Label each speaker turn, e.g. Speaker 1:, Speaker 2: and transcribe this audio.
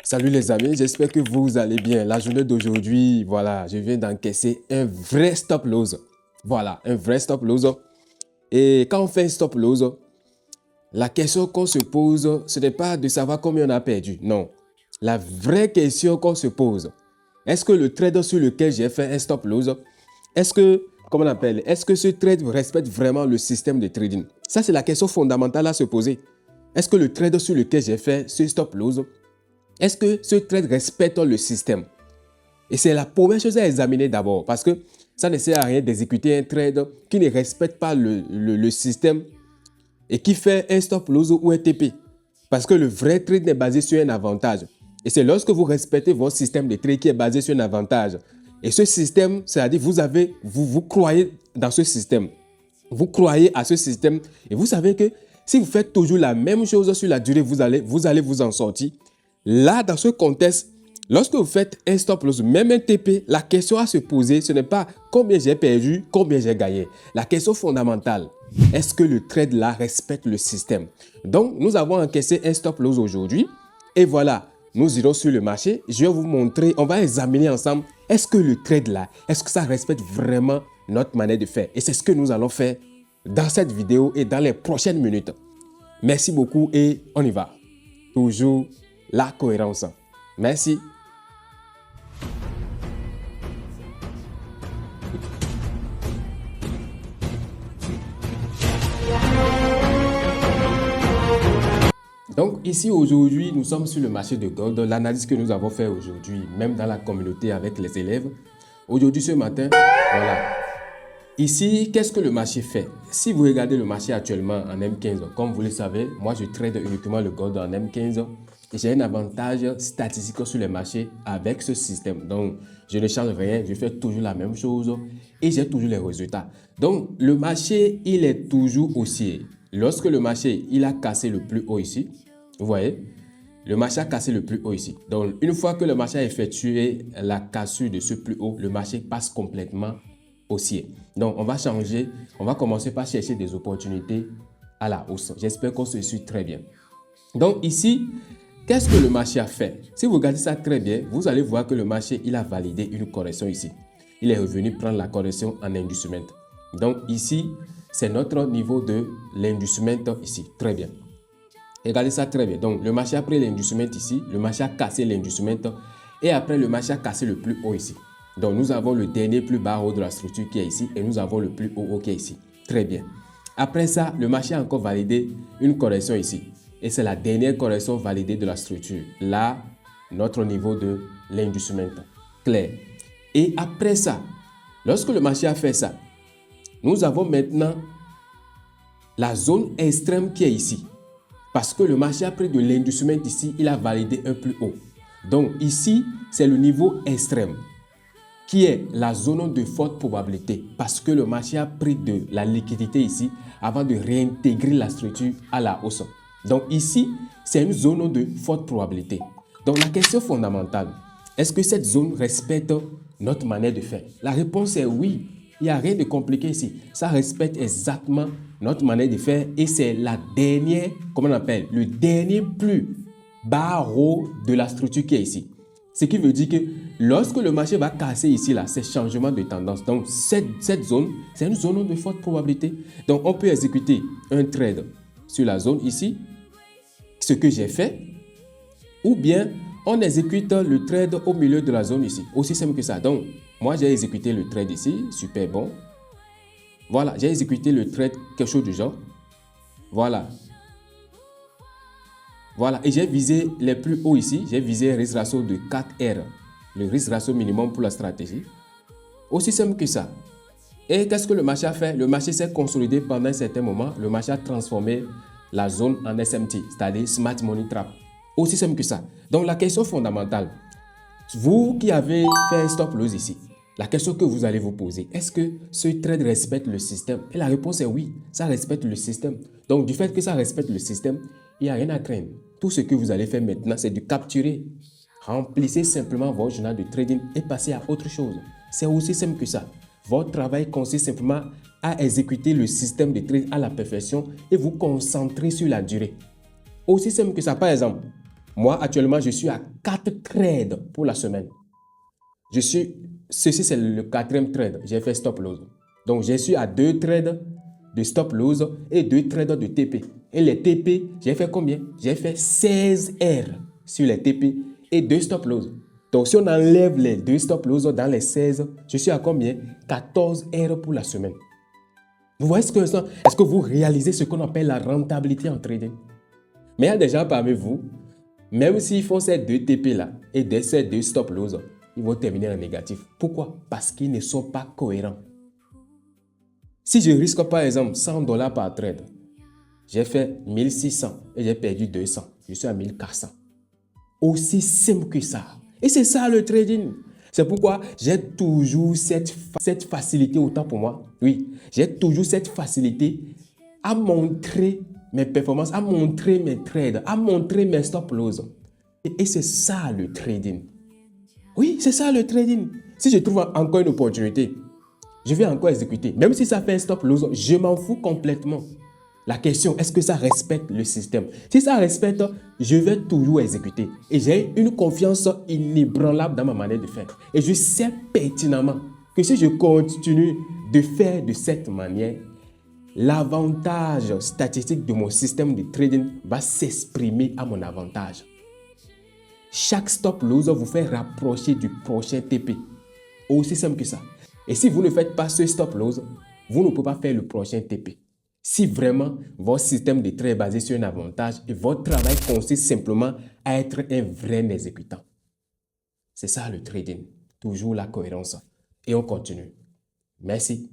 Speaker 1: Salut les amis, j'espère que vous allez bien. La journée d'aujourd'hui, voilà, je viens d'encaisser un vrai stop loss. Voilà, un vrai stop loss. Et quand on fait un stop loss, la question qu'on se pose, ce n'est pas de savoir combien on a perdu. Non. La vraie question qu'on se pose, est-ce que le trade sur lequel j'ai fait un stop loss, est-ce que, comment on appelle, est-ce que ce trade respecte vraiment le système de trading? Ça, c'est la question fondamentale à se poser. Est-ce que le trade sur lequel j'ai fait ce stop loss, est-ce que ce trade respecte le système? Et c'est la première chose à examiner d'abord parce que ça ne sert à rien d'exécuter un trade qui ne respecte pas le système et qui fait un stop loss ou un TP. Parce que le vrai trade est basé sur un avantage. Et c'est lorsque vous respectez votre système de trade qui est basé sur un avantage. Et ce système, c'est-à-dire vous croyez dans ce système. Vous croyez à ce système et vous savez que si vous faites toujours la même chose sur la durée, vous allez vous en sortir. Là, dans ce contexte, lorsque vous faites un stop loss, même un TP, la question à se poser, ce n'est pas combien j'ai perdu, combien j'ai gagné. La question fondamentale, est-ce que le trade là respecte le système? Donc, nous avons encaissé un stop loss aujourd'hui. Et voilà, nous irons sur le marché. Je vais vous montrer, on va examiner ensemble, est-ce que le trade là, est-ce que ça respecte vraiment notre manière de faire? Et c'est ce que nous allons faire dans cette vidéo et dans les prochaines minutes. Merci beaucoup et on y va. Toujours la cohérence. Merci. Donc ici aujourd'hui, nous sommes sur le marché de gold. L'analyse que nous avons fait aujourd'hui, même dans la communauté avec les élèves. Aujourd'hui, ce matin, voilà. Ici, qu'est-ce que le marché fait? Si vous regardez le marché actuellement en M15, comme vous le savez, moi je trade uniquement le gold en M15 et j'ai un avantage statistique sur les marchés avec ce système. Donc, je ne change rien, je fais toujours la même chose et j'ai toujours les résultats. Donc, le marché, il est toujours haussier. Lorsque le marché, il a cassé le plus haut ici, vous voyez, le marché a cassé le plus haut ici. Donc, une fois que le marché a effectué la cassure de ce plus haut, le marché passe complètement haussier. Donc, on va changer, on va commencer par chercher des opportunités à la hausse. J'espère qu'on se suit très bien. Donc, ici, qu'est-ce que le marché a fait? Si vous regardez ça très bien, vous allez voir que le marché, il a validé une correction ici. Il est revenu prendre la correction en inducement. Donc, ici, c'est notre niveau de l'inducement ici. Très bien. Regardez ça très bien. Donc, le marché a pris l'inducement ici. Le marché a cassé l'inducement. Et après, le marché a cassé le plus haut ici. Donc, nous avons le dernier plus bas haut de la structure qui est ici. Et nous avons le plus haut qui est ici. Très bien. Après ça, le marché a encore validé une correction ici. Et c'est la dernière correction validée de la structure. Là, notre niveau de l'inducement. Clair. Et après ça, lorsque le marché a fait ça, nous avons maintenant la zone extrême qui est ici. Parce que le marché a pris de l'inducement ici, il a validé un plus haut. Donc ici, c'est le niveau extrême qui est la zone de forte probabilité parce que le marché a pris de la liquidité ici avant de réintégrer la structure à la hausse. Donc ici, c'est une zone de forte probabilité. Donc la question fondamentale, est-ce que cette zone respecte notre manière de faire? La réponse est oui. Il n'y a rien de compliqué ici. Ça respecte exactement notre manière de faire et c'est la dernière, comment on appelle, le dernier plus bas haut de la structure qui est ici. Ce qui veut dire que lorsque le marché va casser ici, là, c'est changement de tendance. Donc, cette zone, c'est une zone de forte probabilité. Donc, on peut exécuter un trade sur la zone ici, ce que j'ai fait, ou bien on exécute le trade au milieu de la zone ici. Aussi simple que ça. Donc, moi, j'ai exécuté le trade ici, super bon. Voilà, j'ai exécuté le trade, quelque chose du genre. Voilà. Voilà, et j'ai visé les plus hauts ici. J'ai visé un risque ratio de 4R, le risque ratio minimum pour la stratégie. Aussi simple que ça. Et qu'est-ce que le marché a fait? Le marché s'est consolidé pendant un certain moment. Le marché a transformé la zone en SMT, c'est-à-dire Smart Money Trap. Aussi simple que ça. Donc la question fondamentale, vous qui avez fait un stop loss ici, la question que vous allez vous poser, est-ce que ce trade respecte le système? Et la réponse est oui, ça respecte le système. Donc du fait que ça respecte le système, il n'y a rien à craindre. Tout ce que vous allez faire maintenant, c'est de capturer. Remplissez simplement votre journal de trading et passez à autre chose. C'est aussi simple que ça. Votre travail consiste simplement à exécuter le système de trade à la perfection et vous concentrer sur la durée. Aussi simple que ça. Par exemple, Moi, actuellement, je suis à 4 trades pour la semaine. Ceci, c'est le 4e trade. J'ai fait stop loss. Donc, je suis à 2 trades de stop loss et 2 trades de TP. Et les TP, j'ai fait combien? J'ai fait 16 R sur les TP et 2 stop loss. Donc, si on enlève les 2 stop loss dans les 16, je suis à combien? 14 R pour la semaine. Vous voyez ce que c'est? Est-ce que vous réalisez ce qu'on appelle la rentabilité en trading? Mais il y a des gens parmi vous, même s'ils font ces 2 TP là et ces 2 stop loss, ils vont terminer en négatif. Pourquoi? Parce qu'ils ne sont pas cohérents. Si je risque par exemple $100 par trade, j'ai fait 1600 et j'ai perdu 200. Je suis à 1400. Aussi simple que ça. Et c'est ça le trading. C'est pourquoi j'ai toujours cette facilité, autant pour moi. Oui, j'ai toujours cette facilité à montrer mes performances, à montrer mes trades, à montrer mes stop loss. Et c'est ça le trading. Oui, c'est ça le trading. Si je trouve encore une opportunité, je vais encore exécuter. Même si ça fait un stop loss, je m'en fous complètement. La question, est-ce que ça respecte le système? Si ça respecte, je vais toujours exécuter. Et j'ai une confiance inébranlable dans ma manière de faire. Et je sais pertinemment que si je continue de faire de cette manière, l'avantage statistique de mon système de trading va s'exprimer à mon avantage. Chaque stop loss vous fait rapprocher du prochain TP. Aussi simple que ça. Et si vous ne faites pas ce stop loss, vous ne pouvez pas faire le prochain TP. Si vraiment votre système de trade est basé sur un avantage et votre travail consiste simplement à être un vrai exécutant. C'est ça le trading. Toujours la cohérence. Et on continue. Merci.